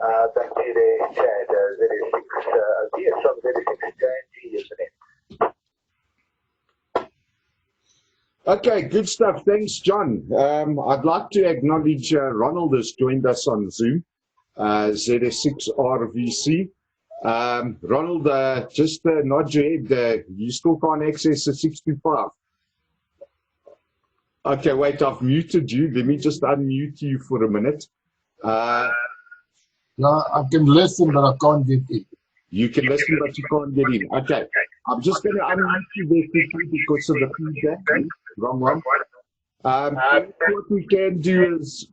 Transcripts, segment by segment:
Back to you there, Chad. ZS6RVC from ZS6RVC, isn't it? Okay, good stuff. Thanks, John. I'd like to acknowledge Ronald has joined us on Zoom, ZS6RVC. Ronald, just nod your head. You still can't access the 625. Okay, wait, I've muted you. Let me just unmute you for a minute. No, I can listen, but I can't get in. You can listen, but you can't get in. Okay, I'm just going to unmute you very quickly because of the feedback. Wrong one. What we can do is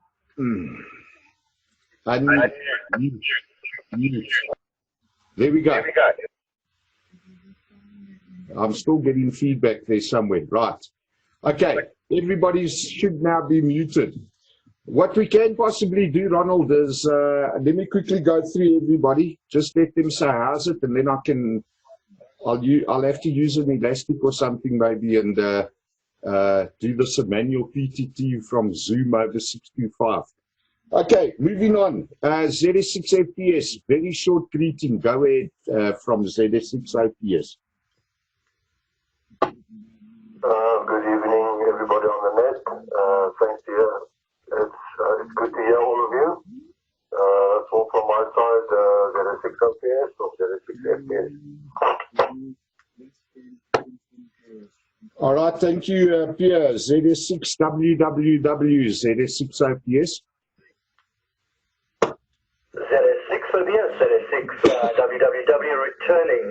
unmute. There we go. I'm still getting feedback there somewhere. Right. Okay, everybody should now be muted. What we can possibly do, Ronald, is let me quickly go through everybody. Just let them say how's it, and then I'll have to use an elastic or something maybe and do this manual PTT from Zoom over 625. Okay, moving on. ZS6FPS, very short greeting. Go ahead from ZS6FPS. Good evening, everybody on the net. Thanks to you. It's good to hear all of you. That's all from my side. ZS6FPS or ZS6FPS. All right, thank you, Pierre. ZS6WWW, ZS6FPS. ZS6RVC, ZS6WWW returning.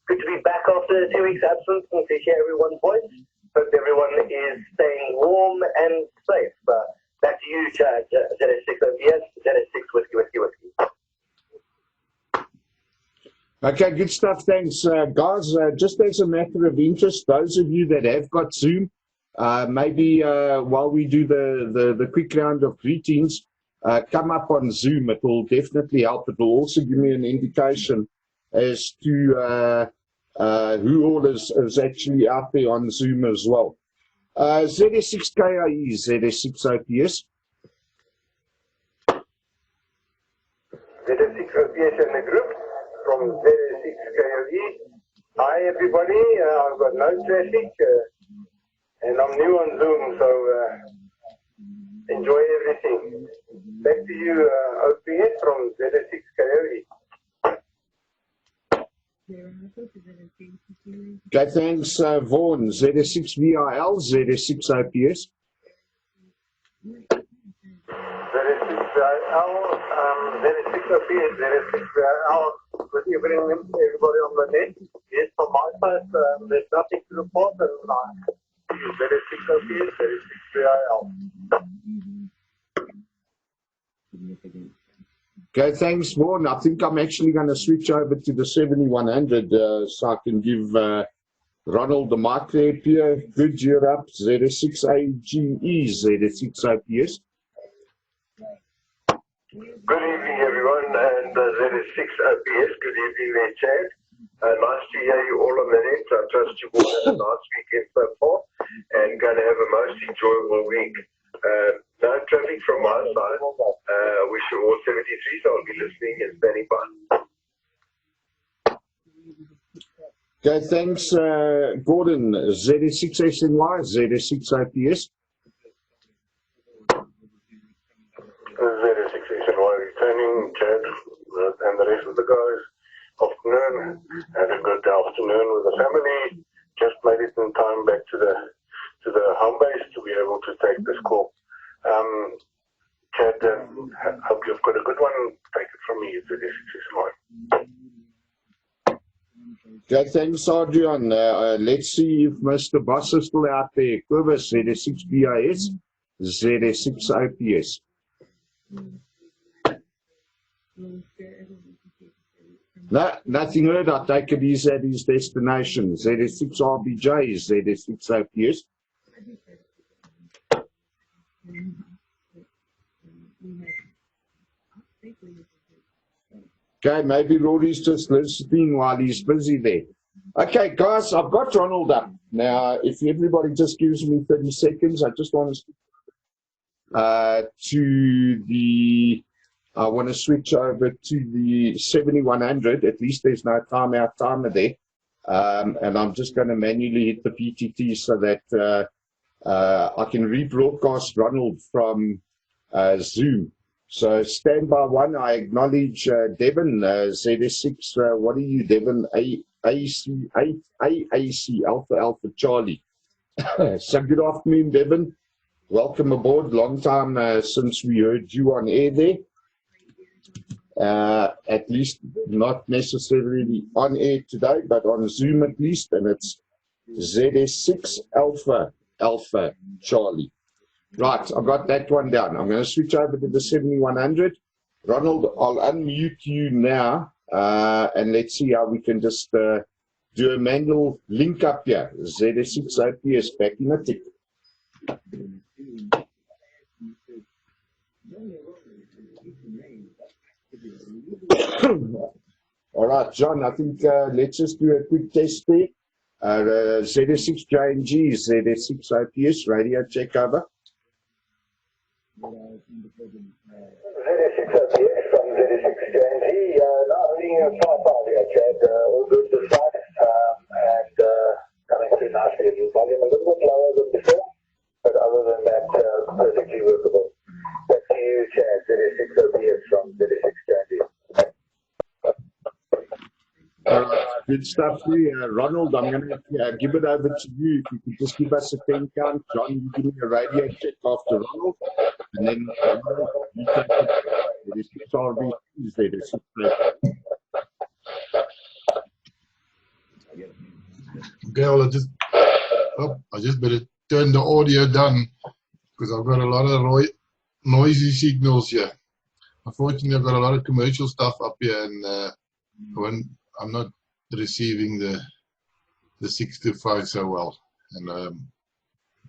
Good to be back after 2 weeks absence and to hear everyone's voice. Hope everyone is staying warm and safe. Back to you, Chad. ZS6RVC, ZS6 Whiskey. Okay, good stuff. Thanks, guys. Just as a matter of interest, those of you that have got Zoom, maybe while we do the quick round of greetings, come up on Zoom. It will definitely help. It will also give me an indication as to who all is actually out there on Zoom as well. ZS6KIE, ZS6OPS. ZS6OPS in the group from ZS6KIE. Hi everybody, I've got no traffic and I'm new on Zoom, so enjoy everything. Back to you, OPS from ZS6KIE. Okay, thanks, Vaughan. ZS6VIL, ZS6OPS. ZS6VIL, ZS6OPS, ZS6VIL. Good evening, everybody on the net. Yes, from my side, there's nothing to report. ZS6OPS, ZS6VIL. Okay, thanks, Vaughan. I think I'm actually going to switch over to the 7100 so I can give Ronald the mic there. Pierre, good, you're up. ZS6AGE, ZS6OPS. Good evening, everyone, and ZS6OPS. Good evening there, Chad. Nice to hear you all on the net. I trust you've all had a nice weekend so far and going to have a most enjoyable week. No traffic from my side. Wish you all 73, so I'll be listening and standing by. Okay, thanks, Gordon. ZS6SNY, ZS6OPS. ZS6SNY returning, Chad, and the rest of the guys. Afternoon. Had a good afternoon with the family. Just made it in time back to the home base to be able to take this call. Chad, hope you've got a good one. Take it from me. ZS6SNY. Okay, thanks, Adrian. Let's see if Mr. Boss is still out there. Kovas, ZS6BIS, ZS6OPS. No, nothing heard. I take it he's at his destination. ZS6RBJ, ZS6OPS. Okay, maybe Rory's just listening while he's busy there. Okay, guys, I've got Ronald up. Now, if everybody just gives me 30 seconds, I just want to the I want to switch over to the 7100. At least there's no timeout timer there. And I'm just going to manually hit the PTT so that I can rebroadcast Ronald from Zoom. So standby one, I acknowledge Devon, ZS6, what are you, Devon? AAC, Alpha Charlie. So good afternoon, Devon. Welcome aboard. Long time since we heard you on air there. At least not necessarily on air today, but on Zoom at least. And it's ZS6 Alpha Charlie. Right, I've got that one down. I'm going to switch over to the 7100. Ronald, I'll unmute you now, and let's see how we can just do a manual link up here. ZS6 OPS back in a tick. All right, John, I think let's just do a quick test there. ZS6 JNG, ZS6 OPS, radio check over. ZS6 OPS from ZS6 JNG. Now reading a 5 here, Chad. All good this side. And coming through nicely. Volume a little bit lower than before, but other than that, perfectly workable. Back to you, Chad. ZS6 OPS from ZS6 JNG. Good stuff there. Ronald, I'm going to give it over to you. If you could just give us a 10 count. John, you give me a radio check after Ronald. And then you take it. ZS6RVC. Okay, well, I just better turn the audio down because I've got a lot of noisy signals here. Unfortunately, I've got a lot of commercial stuff up here, and when I'm not receiving the 625 so well, and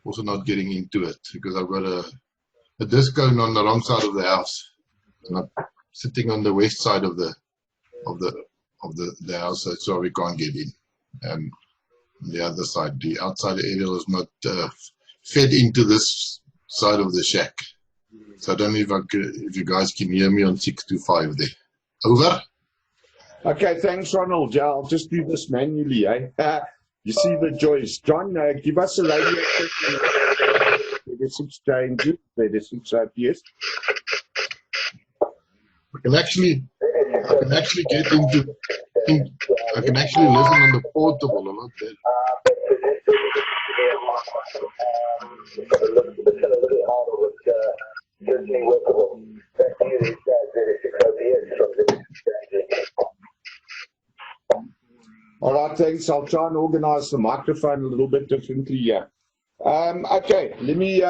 also not getting into it because I've got a disco on the wrong side of the house, and I'm sitting on the west side of the house, so we can't get in. And the other side, the outside area is not fed into this side of the shack. So I don't know if you guys can hear me on 625 there. Over. Okay, thanks, Ronald. Yeah, I'll just do this manually. You see the joys. John, give us a radio check. ZS6 JNG, ZS6 OPS. I can actually get into. I can actually listen on the portable a lot better. All right, thanks. I'll try and organize the microphone a little bit differently here. Okay, let me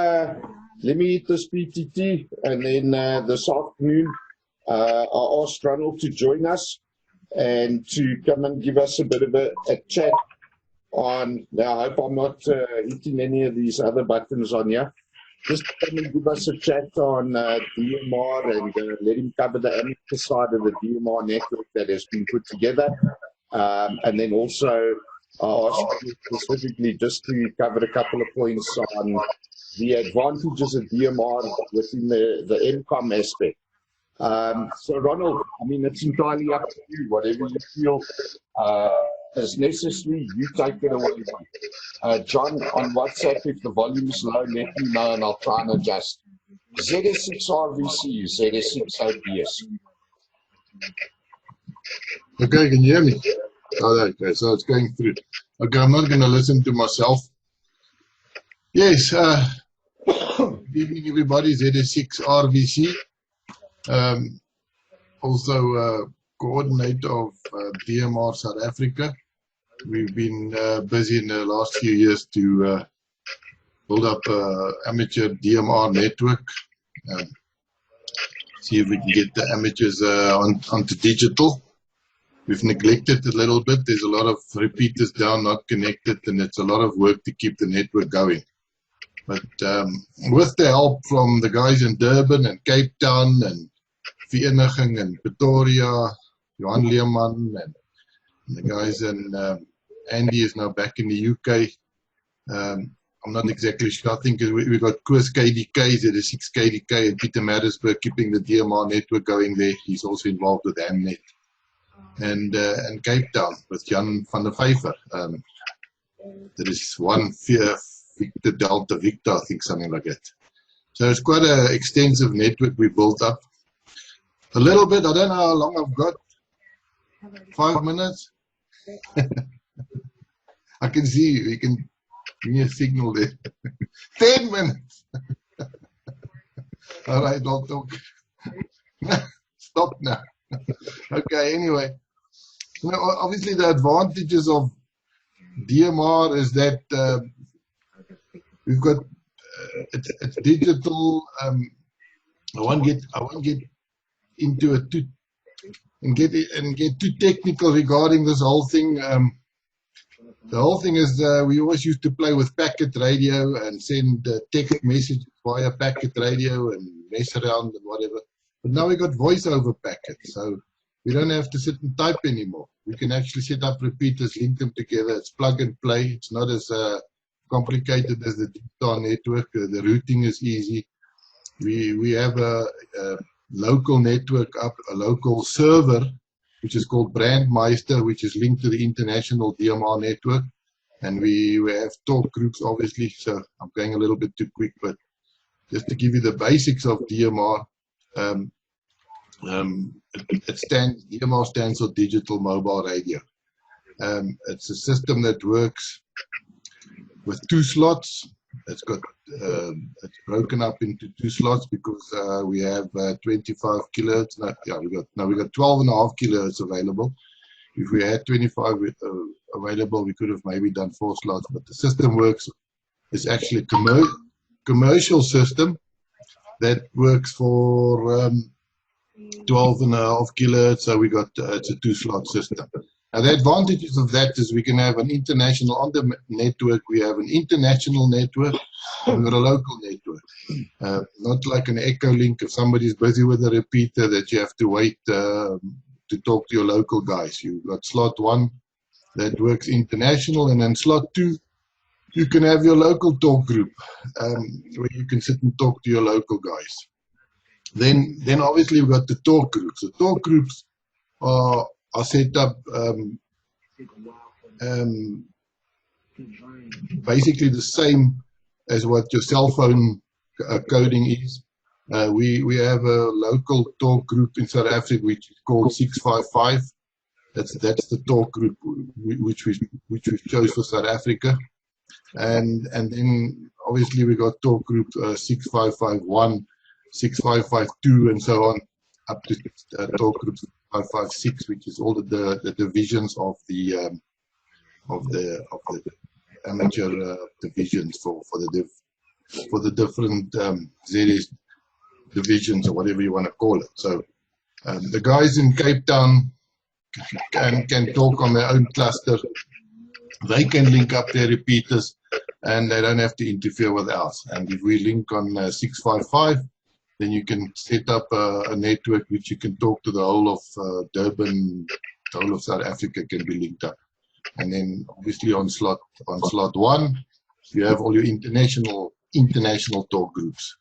hit this PTT, and then this afternoon I'll ask Ronald to join us and to come and give us a bit of a chat on. Now, I hope I'm not hitting any of these other buttons on here. Just come and give us a chat on DMR and let him cover the amateur side of the DMR network that has been put together. And then also I'll ask you specifically just to cover a couple of points on the advantages of DMR within the MCOM aspect. So Ronald, I mean, it's entirely up to you. Whatever you feel is necessary, you take it away. John, on WhatsApp, if the volume is low, let me know and I'll try and adjust. ZS6RVC, ZS6 OPS. Okay, can you hear me? Oh, okay, so it's going through. Okay, I'm not going to listen to myself. Yes, good evening everybody, ZS6RVC. Also coordinator of DMR South Africa. We've been busy in the last few years to build up amateur DMR network. See if we can get the amateurs onto digital. We've neglected a little bit. There's a lot of repeaters down, not connected, and it's a lot of work to keep the network going. But with the help from the guys in Durban and Cape Town and Vereniging and Pretoria, Johan Leeman and the guys in Andy is now back in the UK. I'm not exactly sure. I think we got Koos KDK, ZS6 KDK, and Peter Madisberg keeping the DMR network going there. He's also involved with Amnet. And Cape Town with Jan van der Vyver. There is 1 Victor Delta Victor, I think, something like that. So it's quite an extensive network we built up. A little bit, I don't know how long I've got. 5 minutes. I can see you. You can give me a signal there. 10 minutes. All right, I'll talk. Stop now. Okay, anyway. You know, obviously, the advantages of DMR is that we've got it's digital. I won't get into it too technical regarding this whole thing. The whole thing is we always used to play with packet radio and send text messages via packet radio and mess around and whatever. But now we got voice over packets, so we don't have to sit and type anymore. We can actually set up repeaters, link them together. It's plug and play. It's not as complicated as the DMR network. The routing is easy. We have a local network up, a local server, which is called Brandmeister, which is linked to the international DMR network. And we have talk groups, obviously, so I'm going a little bit too quick, but just to give you the basics of DMR, DMR stands for Digital Mobile Radio. It's a system that works with 2 slots. It's got it's broken up into 2 slots because we have 25 kilohertz. We got 12.5 kilohertz available. If we had 25 available, we could have maybe done 4 slots. But the system works. It's actually a commercial system that works for 12.5 kilohertz. So we got it's a 2-slot system. Now, the advantages of that is we can have an international, on the network, we have an international network, and we've got a local network. Not like an echo link if somebody's busy with a repeater that you have to wait to talk to your local guys. You've got slot 1 that works international, and then slot 2, you can have your local talk group where you can sit and talk to your local guys. Then obviously we've got the talk groups. The talk groups are set up basically the same as what your cell phone coding is. We have a local talk group in South Africa which is called 655. That's the talk group which we chose for South Africa, and then obviously we got talk group 6551, 6552, and so on, up to talk group 556, which is all the divisions of the amateur divisions for the different ZS divisions, or whatever you want to call it. So the guys in Cape Town can talk on their own cluster. They can link up their repeaters, and they don't have to interfere with ours. And if we link on 655, then you can set up a network which you can talk to the whole of Durban, the whole of South Africa can be linked up. And then obviously on slot 1, you have all your international talk groups.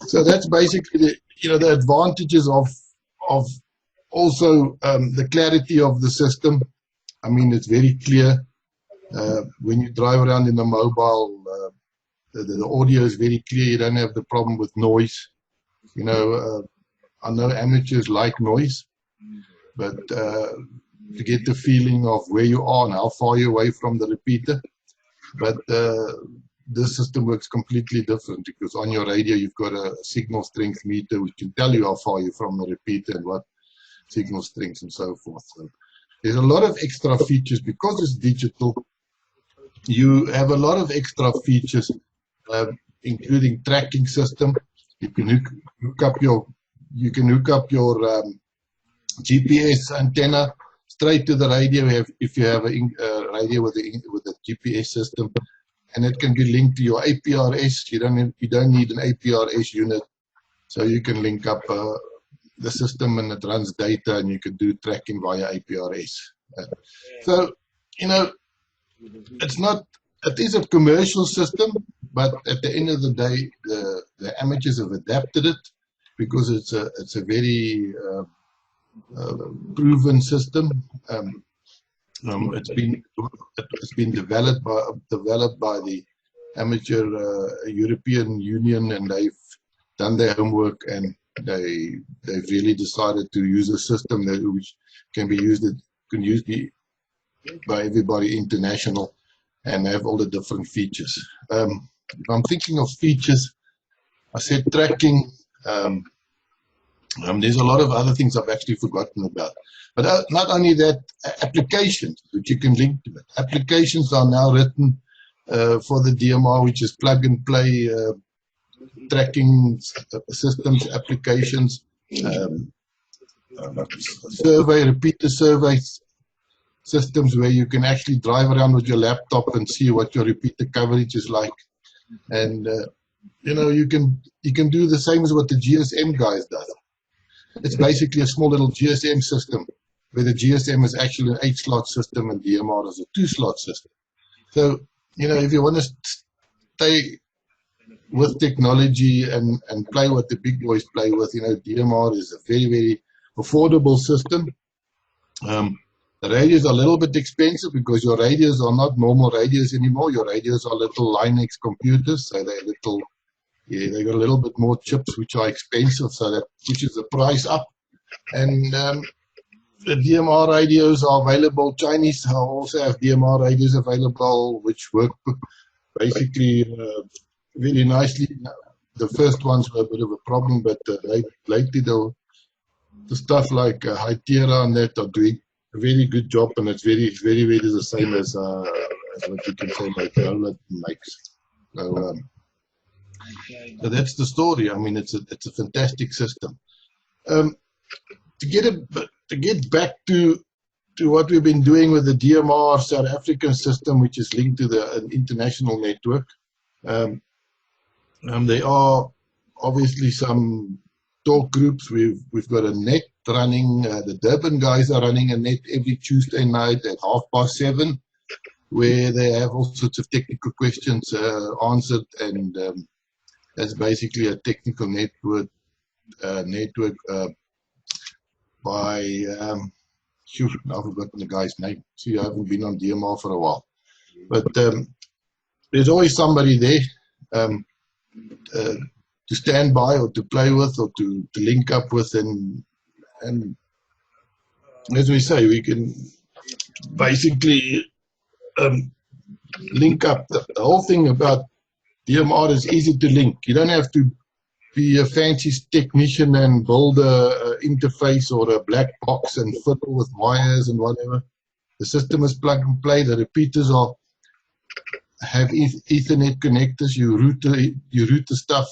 So that's basically the advantages of also the clarity of the system. I mean, it's very clear when you drive around in the mobile. The audio is very clear. You don't have the problem with noise. I know amateurs like noise, but to get the feeling of where you are and how far you're away from the repeater. But this system works completely different, because on your radio you've got a signal strength meter which can tell you how far you're from the repeater and what signal strengths and so forth. So there's a lot of extra features because it's digital. You have a lot of extra features, including tracking system. You can hook up your GPS antenna straight to the radio if you have a radio with a GPS system, and it can be linked to your APRS. You don't need an APRS unit, so you can link up the system, and it runs data, and you can do tracking via APRS. So it's not it is a commercial system, but at the end of the day, the amateurs have adapted it because it's a very proven system. It's been developed by the amateur European Union, and they've done their homework, and they've really decided to use a system which can be used by everybody international and have all the different features. If I'm thinking of features, I said tracking. There's a lot of other things I've actually forgotten about. But not only that, applications which you can link to it. Applications are now written for the DMR, which is plug and play tracking systems, applications, repeater survey systems where you can actually drive around with your laptop and see what your repeater coverage is like. And you can do the same as what the GSM guys does. It's basically a small little GSM system where the GSM is actually an 8-slot system and DMR is a 2-slot system. So, if you want to stay with technology and play what the big boys play with, DMR is a very, very affordable system. The radios are a little bit expensive because your radios are not normal radios anymore. Your radios are little Linux computers, so they're little. Yeah, they got a little bit more chips, which are expensive, so that pushes the price up. And the DMR radios are available. Chinese also have DMR radios available, which work basically really nicely. The first ones were a bit of a problem, but lately the stuff like Hytera and that are doing a very good job, and it's very, very, very the same as what you can say like Ronald makes. So that's the story. I mean, it's a fantastic system. To get back to what we've been doing with the DMR South African system, which is linked to an international network. There are obviously some talk groups. We've got a net running. The Durban guys are running a net every Tuesday night at 7:30, where they have all sorts of technical questions answered, and that's basically a technical network by I've forgotten the guy's name. See, I haven't been on DMR for a while, but there's always somebody there to stand by or to play with or to link up with, and as we say, we can basically link up. The whole thing about DMR is easy to link. You don't have to be a fancy technician and build a interface or a black box and fiddle with wires and whatever. The system is plug and play. The repeaters have Ethernet connectors. You route the stuff.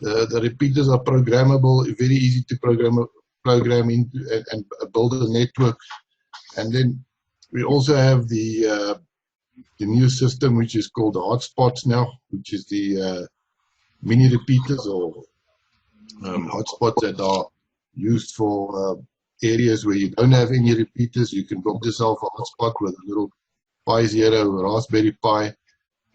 The repeaters are programmable, very easy to program into and build a network. And then we also have the new system, which is called the hotspots now, which is the mini repeaters or hotspots that are used for areas where you don't have any repeaters. You can build yourself a hotspot with a little Pi Zero, Raspberry Pi,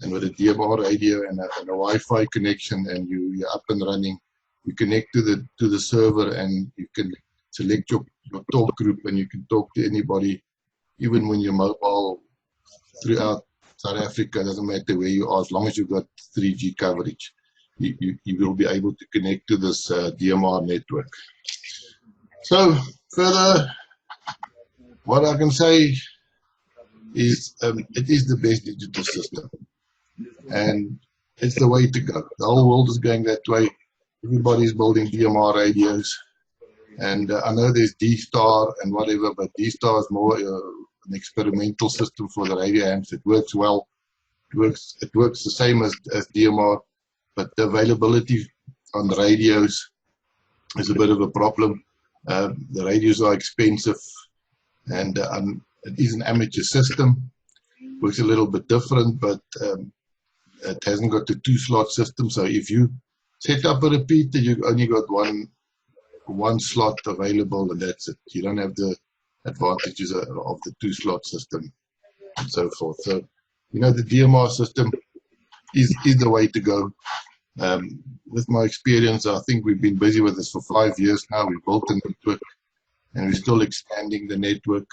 and with a DMR radio and a Wi-Fi connection, and you're up and running. You connect to the server, and you can select your talk group, and you can talk to anybody, even when you're mobile throughout South Africa. Doesn't matter where you are, as long as you've got 3G coverage, you will be able to connect to this DMR network. So further, what I can say is it is the best digital system, and it's the way to go. The whole world is going that way. Everybody's building DMR radios, and I know there's D-Star and whatever, but D-Star is more an experimental system for the radio amps. It works well. It works the same as DMR, but the availability on the radios is a bit of a problem. The radios are expensive, and it is an amateur system. Works a little bit different, but it hasn't got the 2-slot system. So if you set up a repeater, you've only got one slot available, and that's it. You don't have the advantages of the 2-slot system and so forth. So you know, the DMR system is the way to go. With my experience, I think we've been busy with this for 5 years now. We built a network and we're still expanding the network.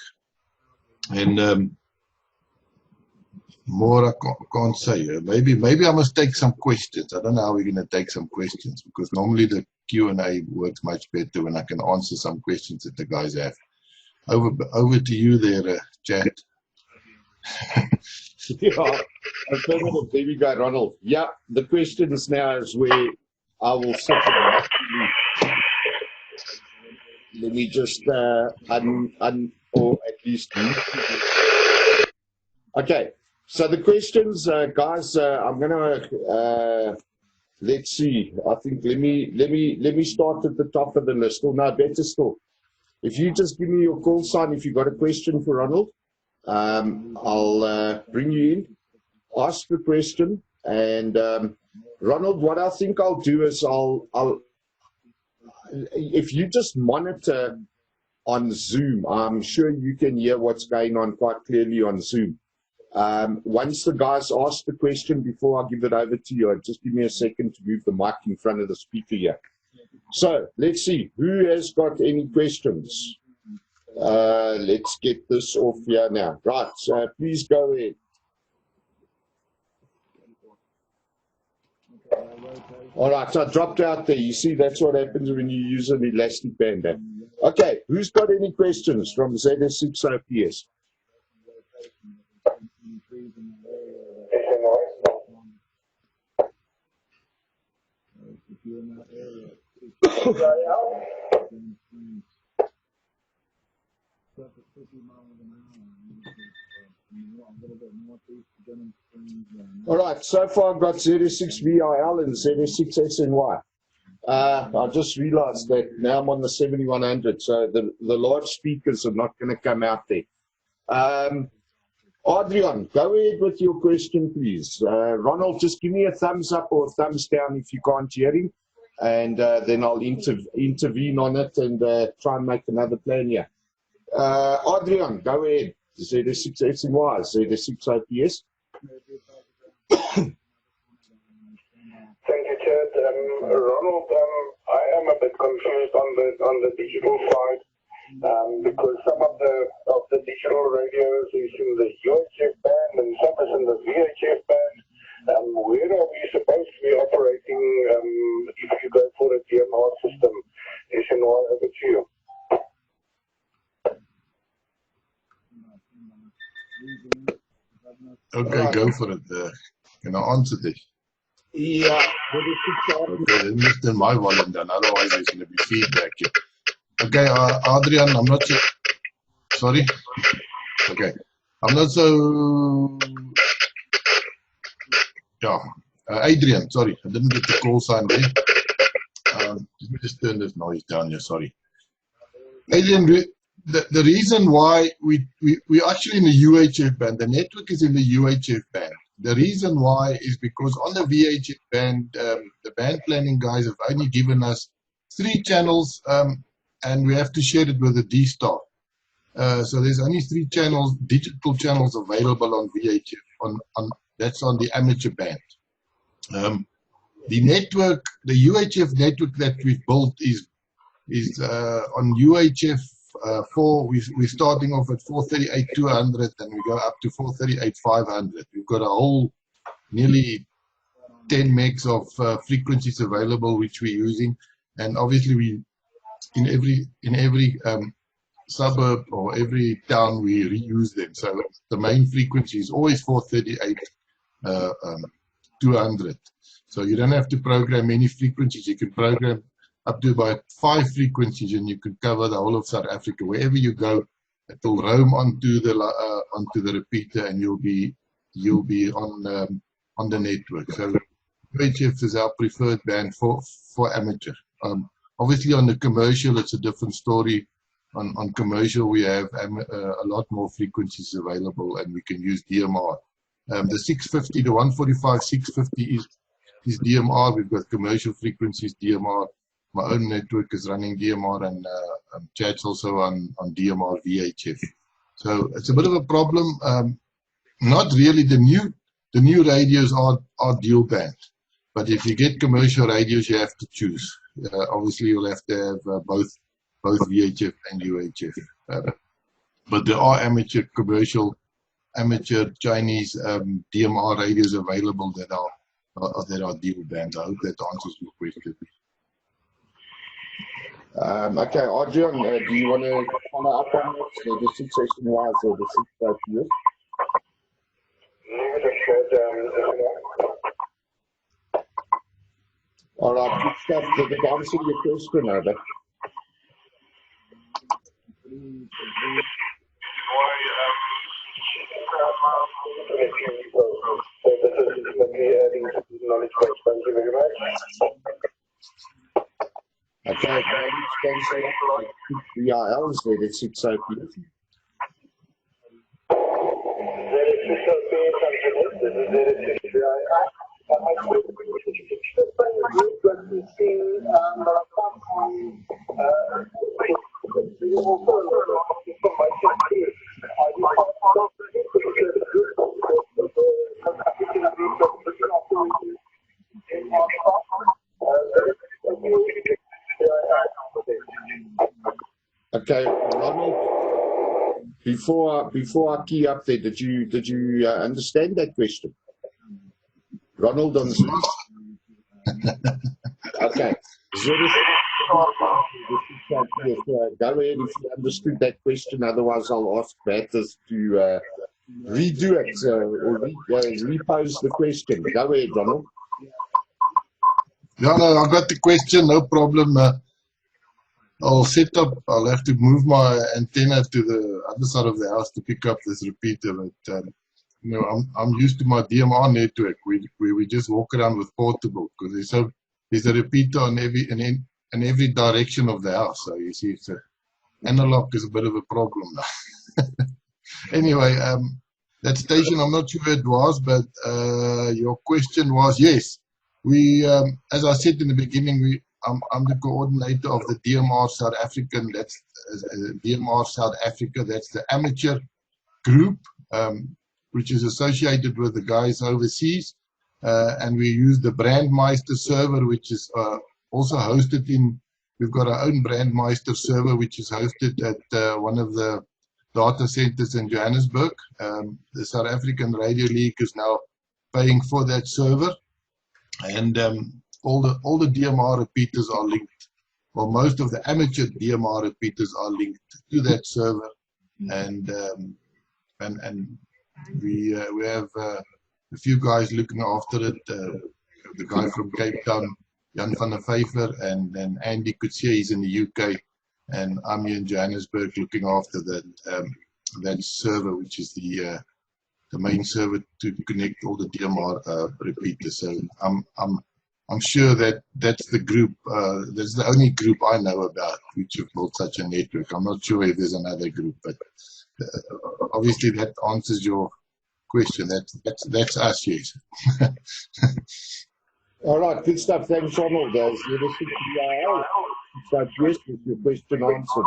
And more I can't say. Maybe I must take some questions. I don't know how we're going to take some questions, because normally the Q&A works much better when I can answer some questions that the guys have. Over to you there, Chad. Yeah, affirmative. There we go, Ronald. Yeah, the questions now is where I will sit and actually, let me just or at least mute. Okay, so the questions, guys, I'm gonna let's see. I think let me start at the top of the list. Or no, better still, if you just give me your call sign if you've got a question for Ronald. I'll bring you in, ask the question, and Ronald, what I think I'll do is if you just monitor on Zoom, I'm sure you can hear what's going on quite clearly on Zoom. Once the guys ask the question, before I give it over to you, just give me a second to move the mic in front of the speaker here. So let's see, who has got any questions? Let's get this off here now. Right, so please go ahead. All right, so I dropped out there. You see, that's what happens when you use an elastic band. Okay, who's got any questions from ZS6RVC? All right, so far I've got ZS6VIL and ZS6SNY. I just realized that now I'm on the 7100, so the large speakers are not going to come out there. Adrian, go ahead with your question, please. Ronald, just give me a thumbs up or a thumbs down if you can't hear him, and then I'll intervene on it and try and make another plan here. Adrian, go ahead. ZS6SNY, ZS6RVC. Thank you, Chad. Ronald, I am a bit confused on the digital side, because some of the digital radios is in the UHF band and some is in the VHF band. Where are we supposed to be operating if you go for a DMR system? SNY, over to you. Okay, go for it. Can I answer this? Yeah. Okay, let me turn my volume down, otherwise there's going to be feedback here. Okay, Adrian, I'm not sure. Sorry? Okay. I'm not so... Yeah. Adrian, sorry, I didn't get the call sign there. Let me just turn this noise down here, sorry. Adrian, the reason why we're actually in the UHF band, the network is in the UHF band. The reason why is because on the VHF band, the band planning guys have only given us 3 channels, and we have to share it with a D-Star. So there's only 3 channels, digital channels available on VHF. That's on the amateur band. The network, the UHF network that we've built is on UHF 4. We're starting off at 438.200 and we go up to 438.500. We've got a whole nearly 10 megs of frequencies available which we're using, and obviously we in every suburb or every town we reuse them. So the main frequency is always 438.200. So you don't have to program many frequencies. You can program up to about 5 frequencies, and you can cover the whole of South Africa. Wherever you go, it will roam onto the repeater, and you'll be on the network. So UHF is our preferred band for amateur. Obviously, on the commercial, it's a different story. On commercial, we have a lot more frequencies available, and we can use DMR. The 650, the 145 650 is DMR. We've got commercial frequencies, DMR. My own network is running DMR, and Chad's also on DMR VHF. So it's a bit of a problem. Not really. The new radios are dual band, but if you get commercial radios, you have to choose. Obviously, you'll have to have both VHF and UHF. But there are amateur Chinese DMR radios available that are dual band. I hope that answers your question. Okay, Adrian, do you want to follow up on that? The situation-wise or the 6 years? All right, good stuff. Did it answer your question, Albert? Okay, thanks a lot. VRLs there, that's 6 OPS. Okay, Ronald, before I key up there, did you understand that question? Ronald on Zoom? Okay. Go ahead if you understood that question, otherwise I'll ask Batters to redo it or repose the question. Go ahead, Ronald. Yeah, no, I got the question, no problem. I'll have to move my antenna to the other side of the house to pick up this repeater. But you know, I'm used to my DMR network. We just walk around with portable because there's a repeater in every direction of the house. So you see, it's analog is a bit of a problem now. Anyway, that station, I'm not sure who it was, but your question was, yes, we, as I said in the beginning, I'm the coordinator of the DMR South African. That's DMR South Africa. That's the amateur group, which is associated with the guys overseas. And we use the Brandmeister server, which is also hosted in, we've got our own Brandmeister server, which is hosted at one of the data centers in Johannesburg. The South African Radio League is now paying for that server. And all the DMR repeaters are linked, or most of the amateur DMR repeaters are linked to that server. And we have a few guys looking after it. The guy from Cape Town, Jan van der Vyver, and then Andy Kutsia, he's in the UK, and I'm here in Johannesburg looking after that server, which is the main server to connect all the DMR repeaters. So I'm sure that's the group. That's the only group I know about which have built such a network. I'm not sure if there's another group, but obviously that answers your question. That's us, yes. All right, good stuff. Thanks, Ronald. So yes, with your question answered.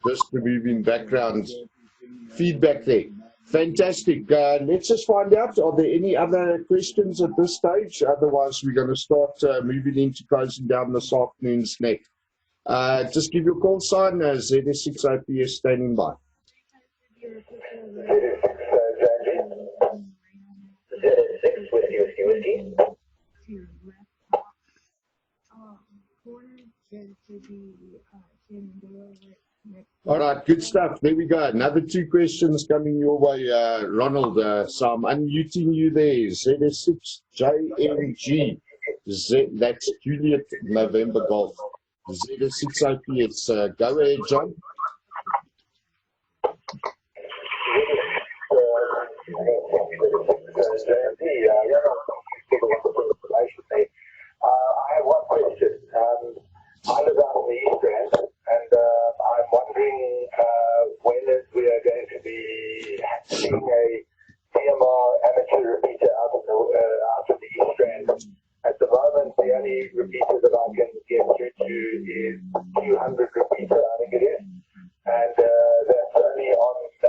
Just removing background feedback there. Fantastic. Let's just find out, are there any other questions at this stage? Otherwise, we're going to start moving into closing down this afternoon's snack. Just give your call sign, ZS6RVC standing by. All right, good stuff. There we go. Another 2 questions coming your way, Ronald. So I'm unmuting you there. ZS6JNG. That's Juliet November Golf. ZS6OPS. Go ahead, John. JMP. Yeah, give a wonderful information there. I have one question. I live out in the ECRN, and I'm wondering when we are going to be seeing a DMR amateur repeater out of the ECRN. At the moment, the only repeater that I can get through to is 200 repeater, I think it is. And that's only on a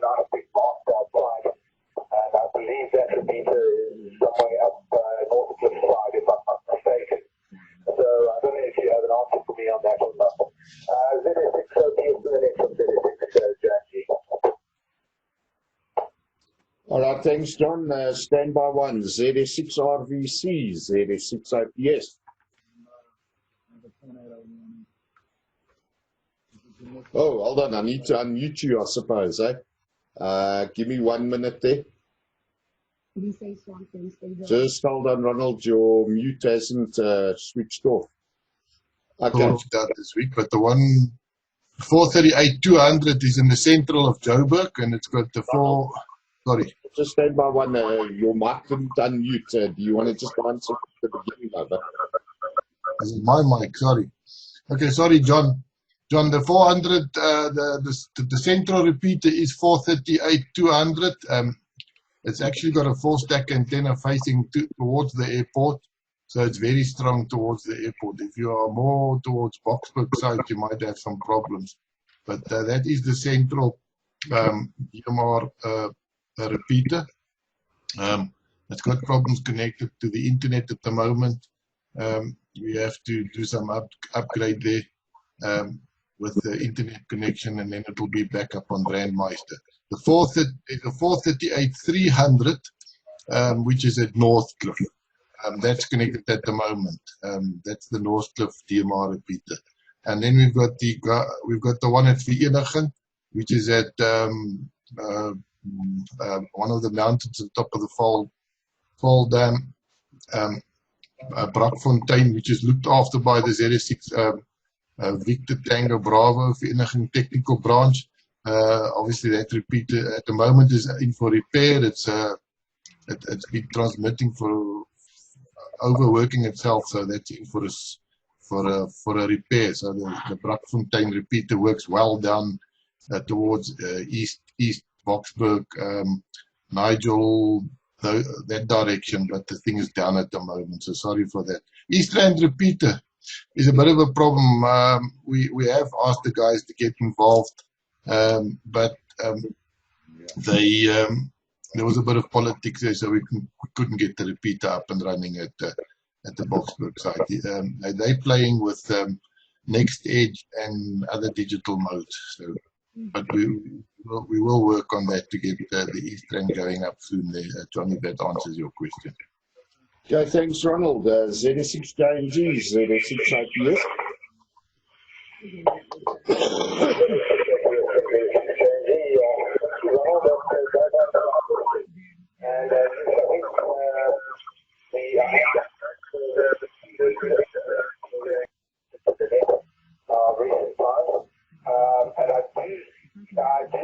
nice big mast outside. And I believe that repeater is somewhere up North Cliffside, if I'm not mistaken. So I don't know if you have an answer for me on that or not. ZS6RVC, the next one, ZS6RVC. All right, thanks, John. Standby one, ZS6RVC, ZS6IPS. Oh, hold on. I need to unmute you, I suppose, eh? Give me 1 minute there. Just hold on, Ronald. Your mute hasn't switched off. Okay. That this week, but the one 438-200 is in the central of Joburg, and it's got the four. Sorry. Just stand by one. Your mic didn't unmute. Do you want to just answer at the beginning of it? Is it my mic? Sorry. Okay, sorry, John. John, the 400, the central repeater is 438-200. It's actually got a 4-stack antenna facing towards the airport, so it's very strong towards the airport. If you are more towards Boksburg side, you might have some problems. But that is the central DMR repeater. It's got problems connected to the internet at the moment. We have to do some upgrade there with the internet connection, and then it will be back up on Brandmeister. The 438-300, which is at Northcliffe. That's connected at the moment. That's the Northcliffe DMR repeater. And then we've got the one at Vereeniging, which is at one of the mountains on top of the Fall Dam, Brakfontein, which is looked after by the ZS6 Victor Tango Bravo Vereeniging Technical Branch. Obviously, that repeater at the moment is in for repair. It's been transmitting for overworking itself, so that's in for a repair. So the Brakfontein repeater works well down towards east Boksburg, Nigel, that direction, but the thing is down at the moment. So sorry for that. East Rand repeater is a bit of a problem. We have asked the guys to get involved. But there was a bit of politics there, so we couldn't get the repeater up and running at the Boksburg site. They're playing with Next Edge and other digital modes. So, but we will work on that to get the East Rand going up soon there. Johnny, that answers your question. Okay, thanks, Ronald. ZS6JNG, ZS6IPS.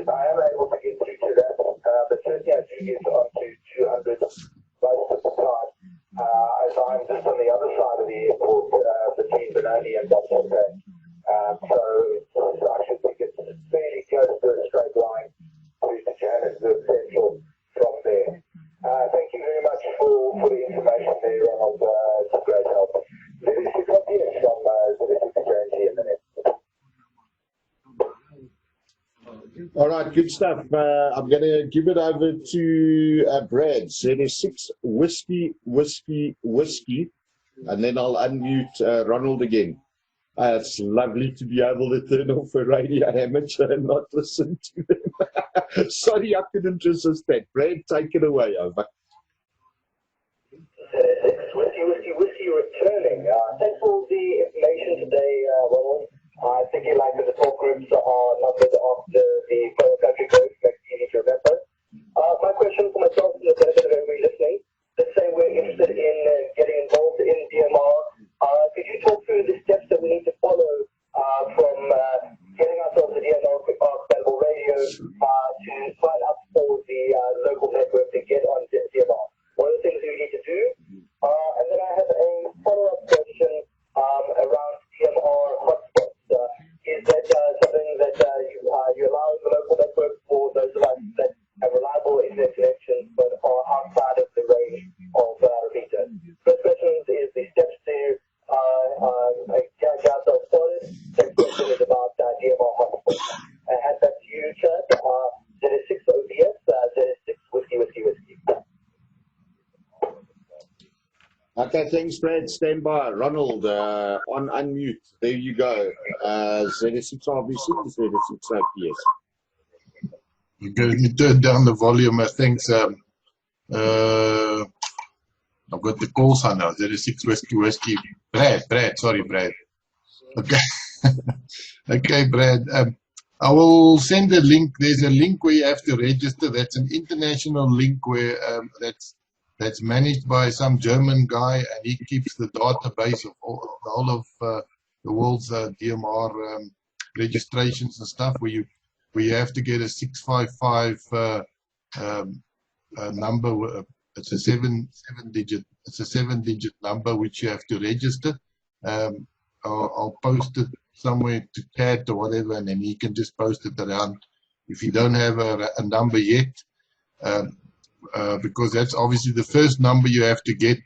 I am able to get through to that, but certainly I do get onto 200 most of the time. As I'm just on the other side of the airport, between Benoni and Boksburg. So I should think it's fairly close to a straight line to Johannesburg Central from there. Thank you very much for the information there, Ronald. It's a great help. ZS6RVC from ZS6RVC in the net. All right, good stuff. I'm going to give it over to Brad. ZS6 Whiskey, and then I'll unmute Ronald again. It's lovely to be able to turn off a radio amateur and not listen to them. Sorry, I couldn't resist that. Brad, take it away, over. Whiskey returning. Thanks for the information today, Ronald. I think like the support groups are numbered after the country codes, makes it easy to remember. My question for myself and the benefit of everybody listening, let's say we're interested in getting involved in DMR. Could you talk through the steps that we need to follow from getting ourselves a DMR compatible radio to sign up for the local network to get on that something that you allow the local network for those of us that have reliable internet connections but are outside of the range of repeater? First question is the steps to get ourselves started. Second question is about DMR hotspots. Hand back to you, Chad. ZS6 OBS, ZS6 whiskey. Okay, thanks, Brad. Stand by. Ronald, on unmute. There you go. ZS6RVC, ZS6RVC. Okay, let me turn down the volume. I think I've got the calls on now. ZS6 whiskey. Brad. Sorry, Brad. Okay. Okay, Brad. I will send a link. There's a link where you have to register. That's an international link where that's managed by some German guy, and he keeps the database of all of the world's DMR registrations and stuff. Where you have to get a 655 number. It's a seven digit number which you have to register. I'll post it somewhere to Cat or whatever, and then he can just post it around if you don't have a number yet. Because that's obviously the first number you have to get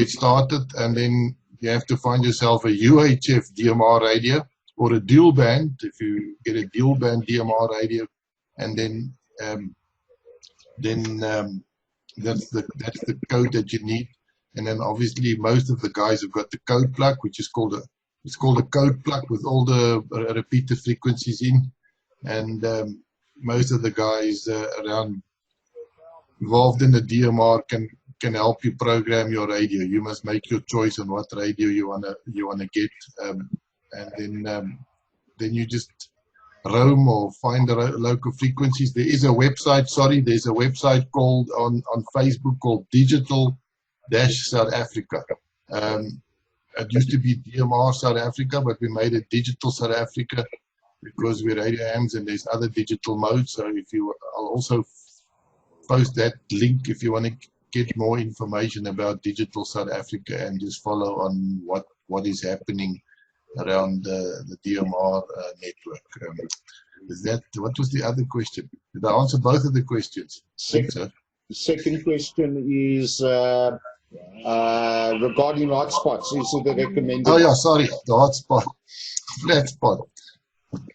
started, and then you have to find yourself a UHF DMR radio or a dual band. If you get a dual band DMR radio, and then that's the code that you need. And then obviously most of the guys have got the code plug, which is called a code plug with all the repeater frequencies in, and most of the guys around involved in the DMR can help you program your radio. You must make your choice on what radio you wanna get, and then you just roam or find the local frequencies. There is a website. There's a website called on Facebook called Digital-South Africa. It used to be DMR South Africa, but we made it Digital South Africa because we're radio hams and there's other digital modes. So I'll also post that link if you want to get more information about Digital South Africa and just follow on what is happening around the DMR network. What was the other question? Did I answer both of the questions? The second question is regarding hotspots. Is it recommended? Oh yeah, sorry, the hotspot, flat spot.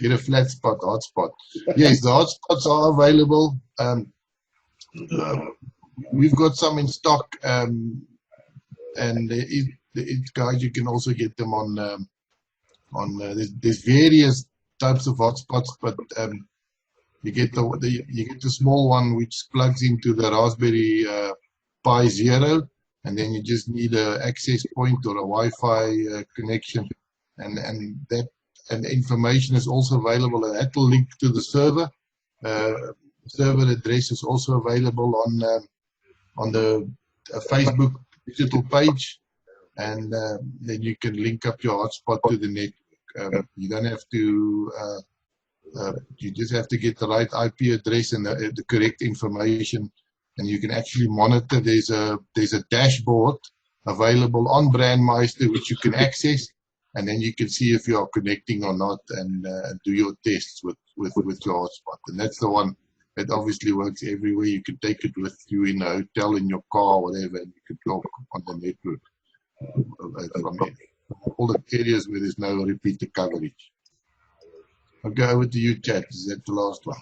Get a flat spot hotspot. Yes, the hotspots are available. We've got some in stock, and guys, you can also get them on there's various types of hotspots, but you get the small one which plugs into the Raspberry Pi Zero, and then you just need an access point or a Wi-Fi connection, and the information is also available, and that will link to the server. Server address is also available on the Facebook digital page, and then you can link up your hotspot to the network. You don't have to. You just have to get the right IP address and the correct information, and you can actually monitor. There's a dashboard available on Brandmeister which you can access, and then you can see if you are connecting or not, and do your tests with your hotspot. And that's the one that obviously works everywhere. You can take it with you in a hotel, in your car, whatever, and you can talk on the network from all the areas where there's no repeater coverage. I'll go over to you, Chad. Is that the last one?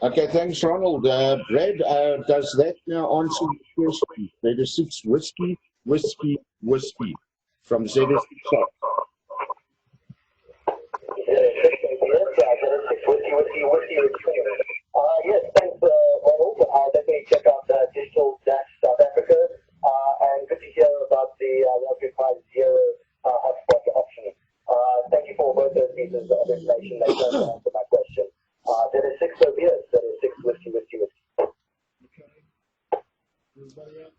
Okay, thanks, Ronald. Brad, does that now answer the question? ZS6 whiskey from ZS6. Yes, thanks, Ronald. Definitely check out Digital-South Africa, and good to hear about the Raspberry Pi Zero hotspot option. Thank you for both those pieces of information that answered my question. ZS6 OBS, ZS6 whiskey.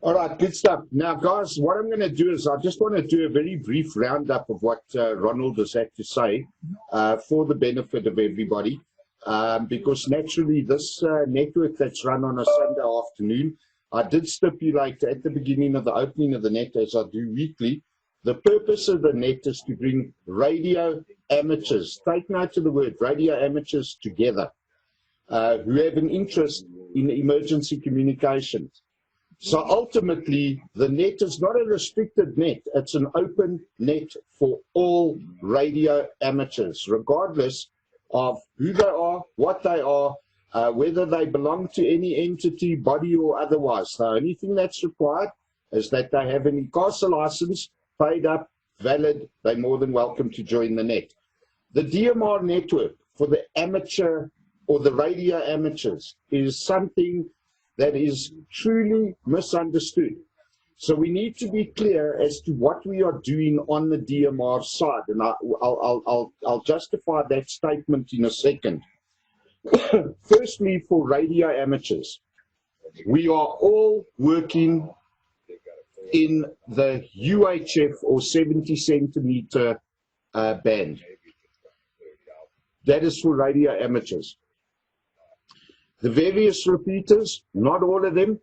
All right, good stuff. Now, guys, what I'm going to do is I just want to do a very brief roundup of what Ronald has had to say for the benefit of everybody. Because naturally this network that's run on a Sunday afternoon, I did stipulate at the beginning of the opening of the net, as I do weekly, The purpose of the net is to bring radio amateurs, take note of the word, radio amateurs together, who have an interest in emergency communications. So ultimately, the net is not a restricted net, it's an open net for all radio amateurs, regardless of who they are, what they are, whether they belong to any entity, body or otherwise. The only thing that's required is that they have an ICASA license, paid up, valid. They're more than welcome to join the net. The DMR network for the amateur or the radio amateurs is something that is truly misunderstood. So we need to be clear as to what we are doing on the DMR side, and I'll justify that statement in a second. Firstly, for radio amateurs, we are all working in the UHF or 70 centimeter band. That is for radio amateurs. The various repeaters, not all of them,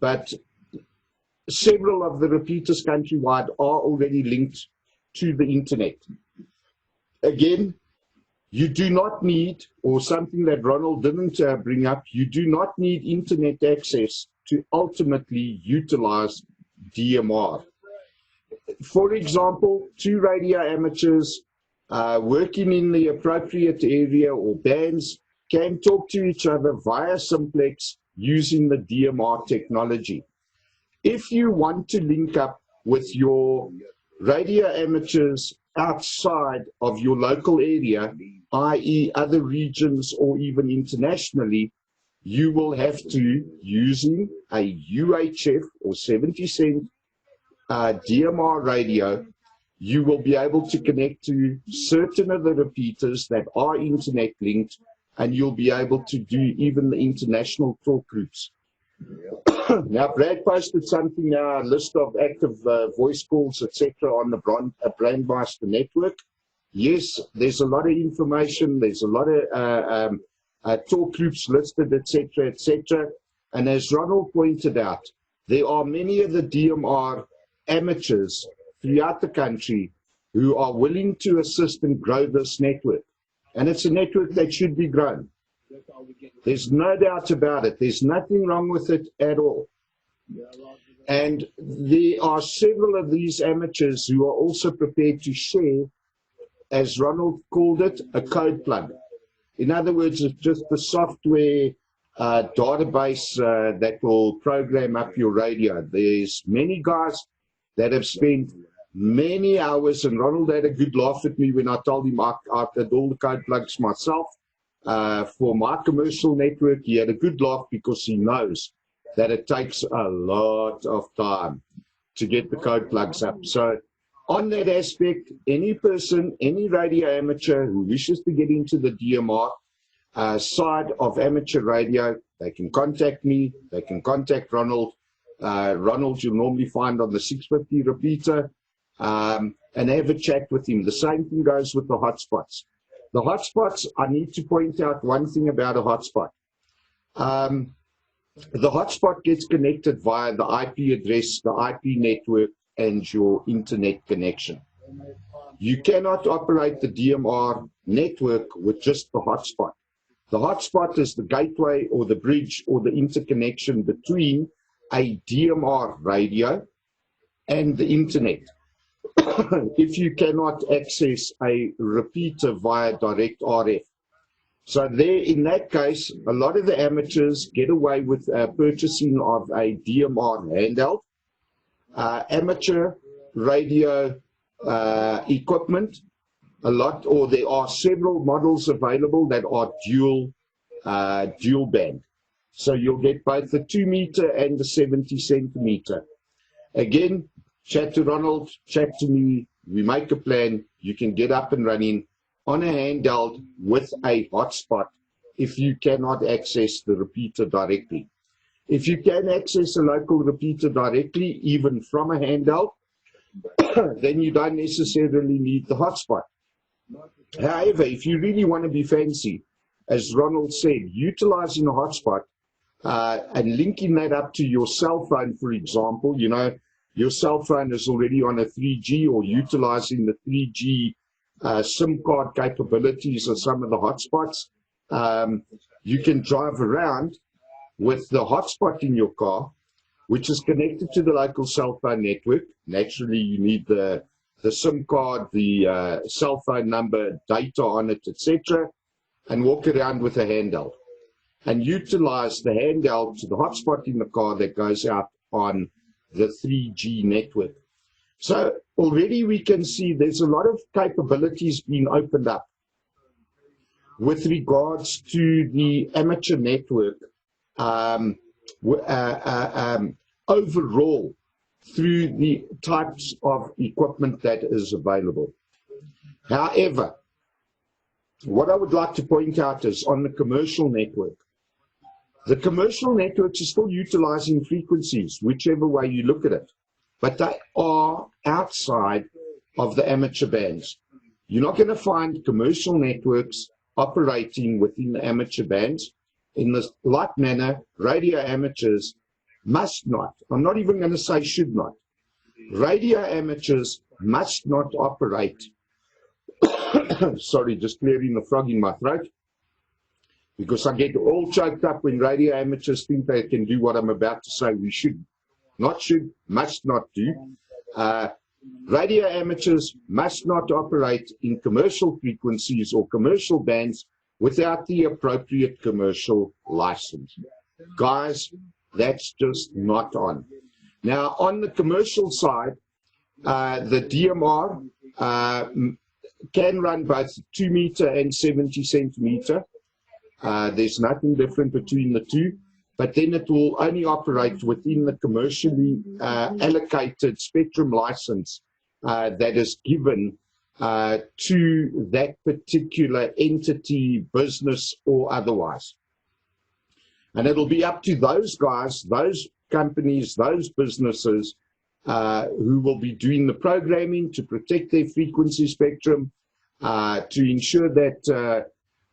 but several of the repeaters countrywide are already linked to the internet. Again, you do not need, or something that Ronald didn't bring up, you do not need internet access to ultimately utilize DMR. For example, two radio amateurs working in the appropriate area or bands can talk to each other via simplex using the DMR technology. If you want to link up with your radio amateurs outside of your local area, i.e. other regions or even internationally, you will have to, using a UHF or 70 cent DMR radio, you will be able to connect to certain of the repeaters that are internet linked, and you'll be able to do even the international talk groups. Now, Brad posted something now, a list of active voice calls, etc., on the Brandmaster network. Yes, there's a lot of information, there's a lot of talk groups listed, etc., etc. And as Ronald pointed out, there are many of the DMR amateurs throughout the country who are willing to assist and grow this network. And it's a network that should be grown. There's no doubt about it. There's nothing wrong with it at all. And there are several of these amateurs who are also prepared to share, as Ronald called it, a code plug. In other words, it's just the software database that will program up your radio. There's many guys that have spent many hours, and Ronald had a good laugh at me when I told him I did all the code plugs myself. For my commercial network, he had a good laugh because he knows that it takes a lot of time to get the code plugs up. So on that aspect, any person, any radio amateur who wishes to get into the DMR side of amateur radio, they can contact me, they can contact Ronald. Ronald you'll normally find on the 650 repeater, and have a chat with him. The same thing goes with the hotspots. The hotspots, I need to point out one thing about a hotspot. The hotspot gets connected via the IP address, the IP network, and your internet connection. You cannot operate the DMR network with just the hotspot. The hotspot is the gateway or the bridge or the interconnection between a DMR radio and the internet. If you cannot access a repeater via direct RF. So there, in that case, a lot of the amateurs get away with purchasing of a DMR handheld, amateur radio equipment, a lot, or there are several models available that are dual band. So you'll get both the 2 meter and the 70 centimeter. Again, chat to Ronald, chat to me, we make a plan, you can get up and running on a handheld with a hotspot if you cannot access the repeater directly. If you can access a local repeater directly, even from a handheld, then you don't necessarily need the hotspot. However, if you really want to be fancy, as Ronald said, utilizing a hotspot and linking that up to your cell phone, for example, you know, your cell phone is already on a 3G or utilizing the 3G SIM card capabilities of some of the hotspots, you can drive around with the hotspot in your car, which is connected to the local cell phone network. Naturally, you need the SIM card, the cell phone number, data on it, etc., and walk around with a handheld and utilize the handheld to the hotspot in the car that goes out on the 3G network. So already we can see there's a lot of capabilities being opened up with regards to the amateur network overall through the types of equipment that is available. However, what I would like to point out is on the commercial network, the commercial networks are still utilizing frequencies, whichever way you look at it, but they are outside of the amateur bands. You're not going to find commercial networks operating within the amateur bands. In the like manner, radio amateurs must not, I'm not even going to say should not, radio amateurs must not operate, sorry, just clearing the frog in my throat, because I get all choked up when radio amateurs think they can do what I'm about to say we should. Not should, must not do. Radio amateurs must not operate in commercial frequencies or commercial bands without the appropriate commercial license. Guys, that's just not on. Now, on the commercial side, the DMR can run both 2 meter and 70 centimeter. There's nothing different between the two, but then it will only operate within the commercially allocated spectrum license that is given to that particular entity, business, or otherwise. And it'll be up to those guys, those companies, those businesses who will be doing the programming to protect their frequency spectrum, to ensure that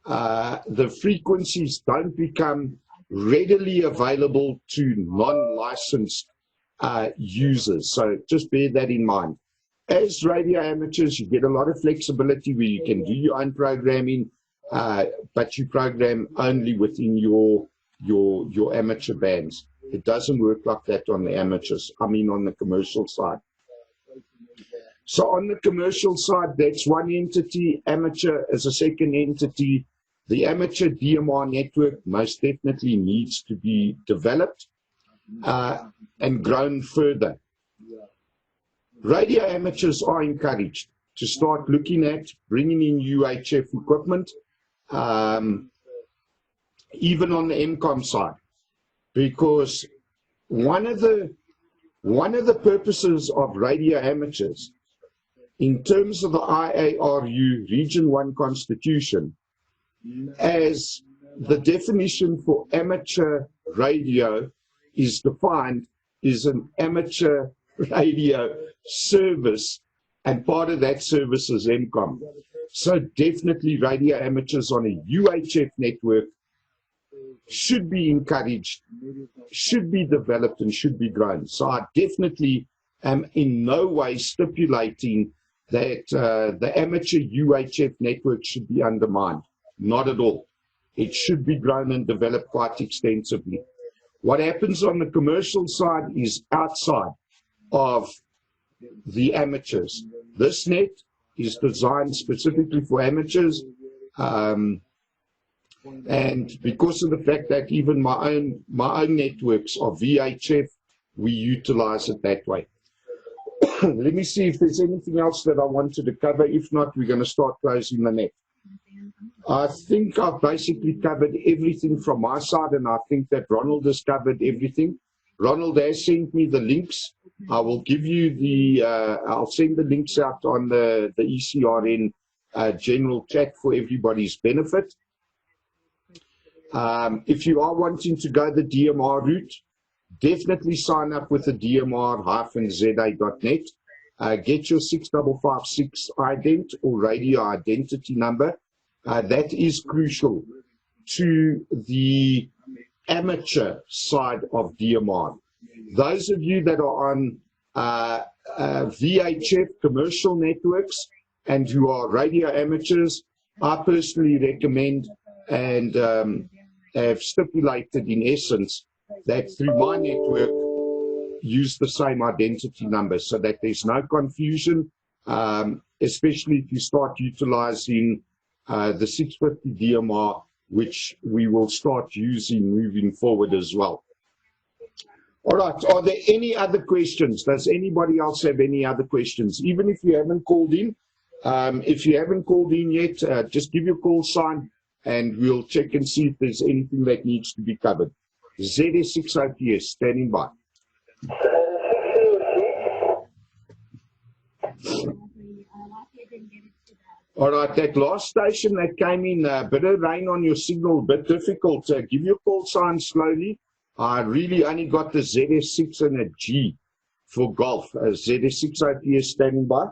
the frequencies don't become readily available to non-licensed users. So just bear that in mind. As radio amateurs, you get a lot of flexibility where you can do your own programming, but you program only within your amateur bands. It doesn't work like that on the amateurs, I mean on the commercial side. So on the commercial side, that's one entity, amateur as a second entity. The amateur DMR network most definitely needs to be developed and grown further. Radio amateurs are encouraged to start looking at bringing in UHF equipment, even on the MCOM side, because one of the purposes of radio amateurs in terms of the IARU Region 1 Constitution, as the definition for amateur radio is defined, is an amateur radio service, and part of that service is MCOM. So definitely radio amateurs on a UHF network should be encouraged, should be developed, and should be grown. So I definitely am in no way stipulating that the amateur UHF network should be undermined. Not at all. It should be grown and developed quite extensively. What happens on the commercial side is outside of the amateurs. This net is designed specifically for amateurs, and because of the fact that even my own networks are VHF, we utilize it that way. Let me see if there's anything else that I wanted to cover. If not, we're going to start closing the net. I think I've basically covered everything from my side, and I think that Ronald has covered everything. Ronald has sent me the links. I will give you the, I'll send the links out on the ECRN general chat for everybody's benefit. If you are wanting to go the DMR route, definitely sign up with the DMR-ZA.net. Get your 6556 ident or radio identity number. That is crucial to the amateur side of DMR. Those of you that are on VHF commercial networks and who are radio amateurs, I personally recommend and have stipulated in essence that through my network use the same identity number so that there's no confusion, especially if you start utilizing the 650 DMR, which we will start using moving forward as well. All right, are there any other questions? Does anybody else have any other questions? Even if you haven't called in, if you haven't called in yet, just give your call sign and we'll check and see if there's anything that needs to be covered. ZS6RVC, standing by. All right, that last station that came in, a bit of rain on your signal, a bit difficult. Give your call sign slowly. I really only got the ZS6 and a G for golf. ZS6RVC standing by.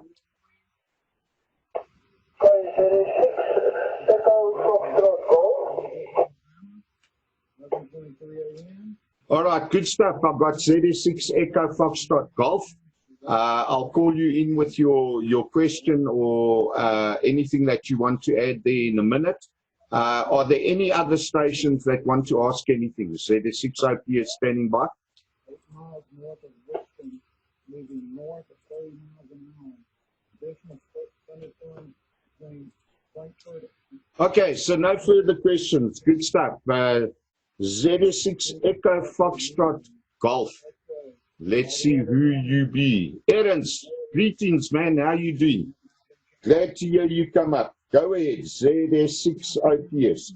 All right, good stuff. I've got ZS6 Echo Foxtrot Golf. I'll call you in with your question or anything that you want to add there in a minute. Are there any other stations that want to ask anything? ZS6RVC standing by. 8 miles north of Richmond, moving north at 30 miles an hour. Additional thunderstorms between Frankfurt. Okay, so no further questions. Good stuff. ZS6 Echo Foxtrot Golf. Let's see who you be. Ernst, greetings, man. How you doing? Glad to hear you come up. Go ahead, ZS6RVC.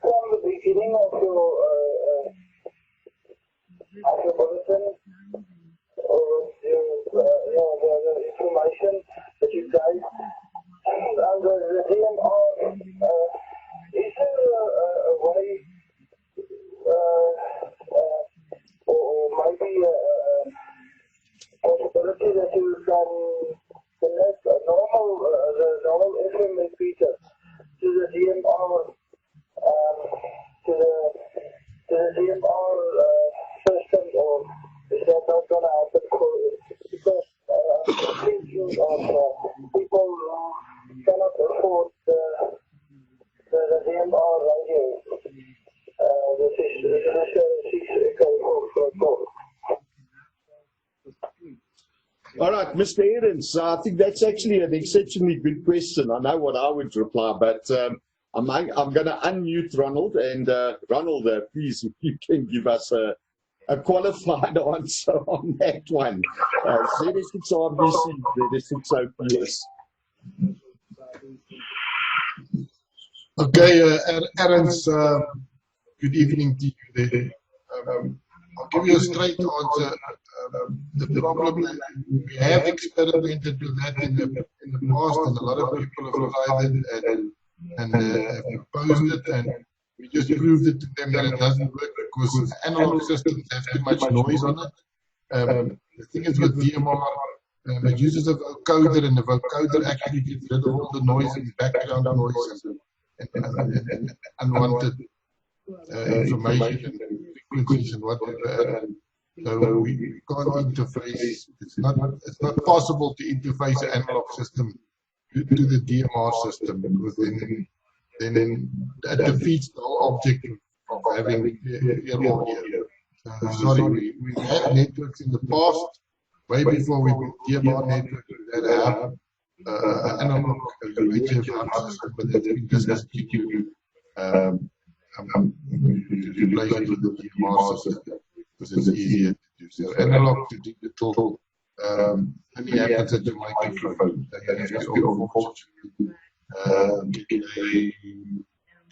From the beginning of your bulletin, or the information that you gave under the DMR, is there a way, or maybe a possibility that you can connect the normal FM repeater to the DMR? To the DMR system, or is that not going to happen? Because I'm thinking of people who cannot afford the DMR radio. This is 6 Echo. All right, Mr. Ernst, I think that's actually an exceptionally good question. I know what I would reply, but I'm going to unmute Ronald, and Ronald, please, if you can give us a qualified answer on that one. ZS6RVC, ZS6RVC. Okay, Ernst, good evening to you there. I'll give you a straight answer. The problem, we have experimented with that in the past, and a lot of people have tried it and proposed it, and we just proved it to them that it doesn't work because analog systems have too much noise on it. The thing is with DMR, it uses a vocoder, and the vocoder actually gets rid of all the noise and background noise and unwanted information and frequencies and whatever. So we can't interface. It's not possible to interface an analog system to the DMR system, because then that defeats the whole object of having ear audio. Sorry, we had networks in the past, way before we went DMR networks that have analog HF system, but that's been discontinued to replace it with the DMR system because it's easier to do. So analog to digital only happens at your microphone. That has to be unfortunately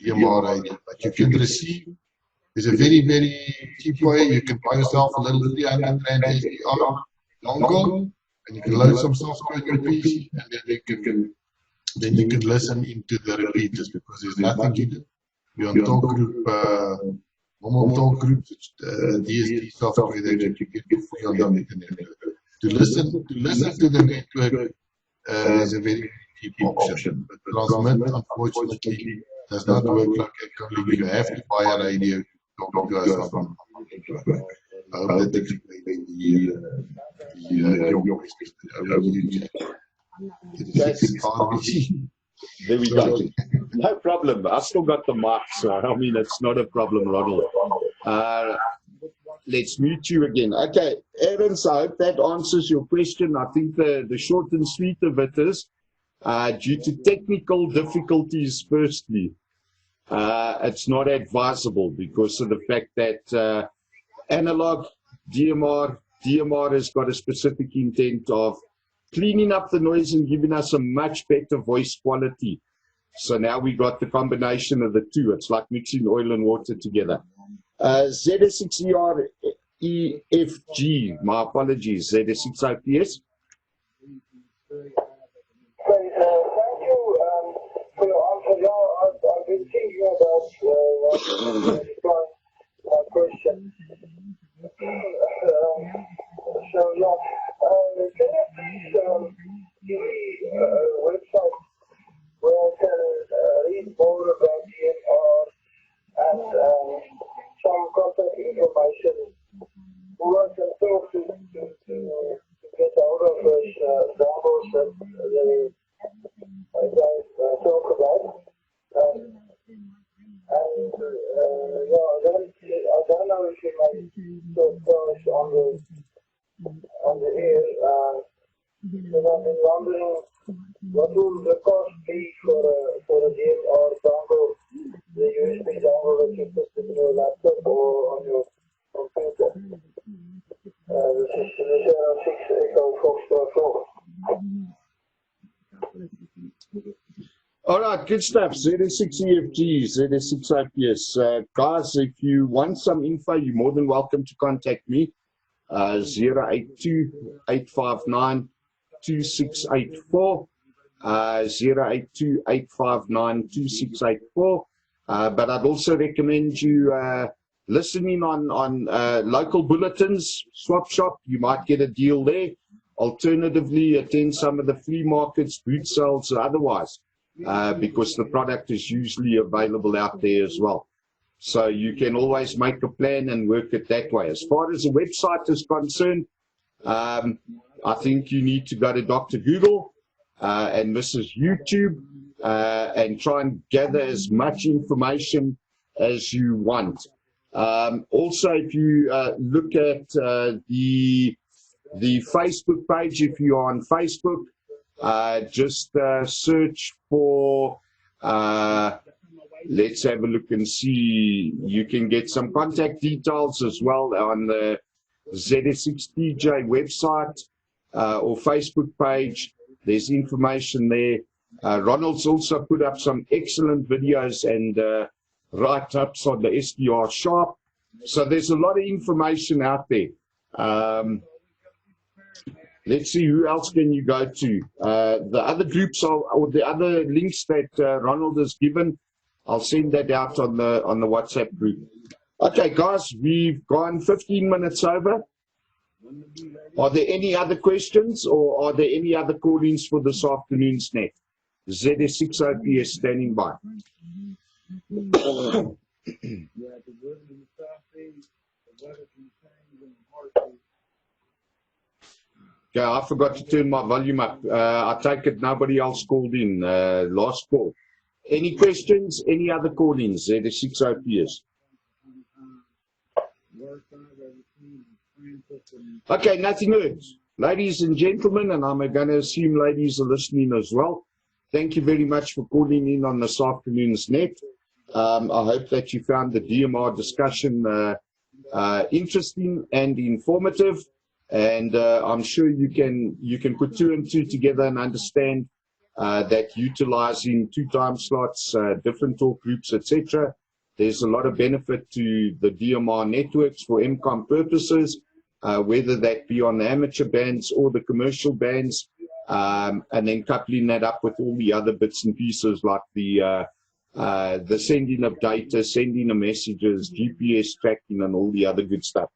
DMR radio. But you can receive. There's a very, very cheap way. You can buy yourself a little 300 Rand SDR dongle, and you can load some software on your PC, and then you can listen into the repeaters, because there's nothing you do. We're on talk group Normal groups, DSD software that you can get free on the internet. To listen to the network is a very cheap option. But transmit, unfortunately, does not work like a colleague. You have to buy a radio to talk to us on the network. I hope that explains your question. ZS6RVC. There we go. No problem. I still got the marks. So, I mean, it's not a problem, Ronald. Let's mute you again. Okay, Aaron, so I hope that answers your question. I think the short and sweet of it is, due to technical difficulties, firstly, it's not advisable because of the fact that analog DMR has got a specific intent of cleaning up the noise and giving us a much better voice quality. So now we got the combination of the two. It's like mixing oil and water together. ZS6REFG, my apologies, ZS6RPS. Thank you for your answer. Yeah, I've been thinking about my question. So, yeah, can you please give me a website where I can read more about DMR and some contact information who I can talk to get out of those dongles that they talk about. Yeah, I don't know if you might talk first on the air, because I've been wondering what will the cost be for a DMR dongle, the USB dongle that you put in your laptop or on your computer. This is the 06 Echo Foxtrot 4. All right, good stuff. ZS6EFG, ZS6IPS. Guys, if you want some info, you're more than welcome to contact me. 082-859-2684. 082-859-2684. But I'd also recommend you listening on local bulletins, Swap Shop. You might get a deal there. Alternatively, attend some of the flea markets, boot sales, or otherwise, because the product is usually available out there as well. So you can always make a plan and work it that way. As far as the website is concerned, I think you need to go to Dr. Google and Mrs. YouTube and try and gather as much information as you want. Also, if you look at the Facebook page, if you're on Facebook, just search for, let's have a look and see. You can get some contact details as well on the ZS6DJ website or Facebook page. There's information there. Ronald's also put up some excellent videos and write-ups on the SDR Sharp. So there's a lot of information out there. Let's see, who else can you go to? The other groups or the other links that Ronald has given, I'll send that out on the WhatsApp group. Okay, guys, we've gone 15 minutes over. Are there any other questions or are there any other call-ins for this afternoon's net? ZS6RVC standing by. Okay, I forgot to turn my volume up. I take it nobody else called in. Last call. Any questions? Any other call-ins? ZS6RVC. Okay, nothing else. Ladies and gentlemen, and I'm going to assume ladies are listening as well. Thank you very much for calling in on this afternoon's net. I hope that you found the DMR discussion interesting and informative. And I'm sure you can put two and two together and understand that utilizing 2 time slots, different talk groups, etc., there's a lot of benefit to the DMR networks for MCOM purposes, whether that be on the amateur bands or the commercial bands, and then coupling that up with all the other bits and pieces like the the sending of data, sending of messages, GPS tracking, and all the other good stuff.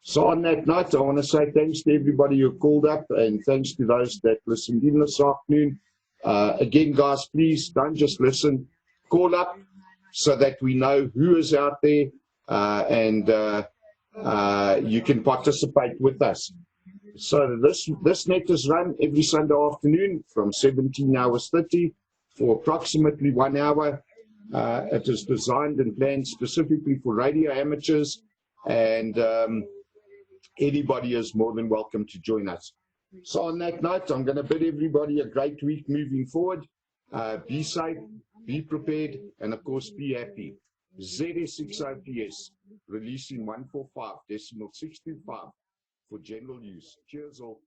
So on that note, I want to say thanks to everybody who called up, and thanks to those that listened in this afternoon. Again, guys, please don't just listen. Call up so that we know who is out there, and you can participate with us. So this net is run every Sunday afternoon from 17:30 for approximately 1 hour. It is designed and planned specifically for radio amateurs, and anybody is more than welcome to join us. So on that note, I'm going to bid everybody a great week moving forward. Be safe, be prepared, and of course be happy. ZS6RVC releasing 145.625 for general use. Cheers all.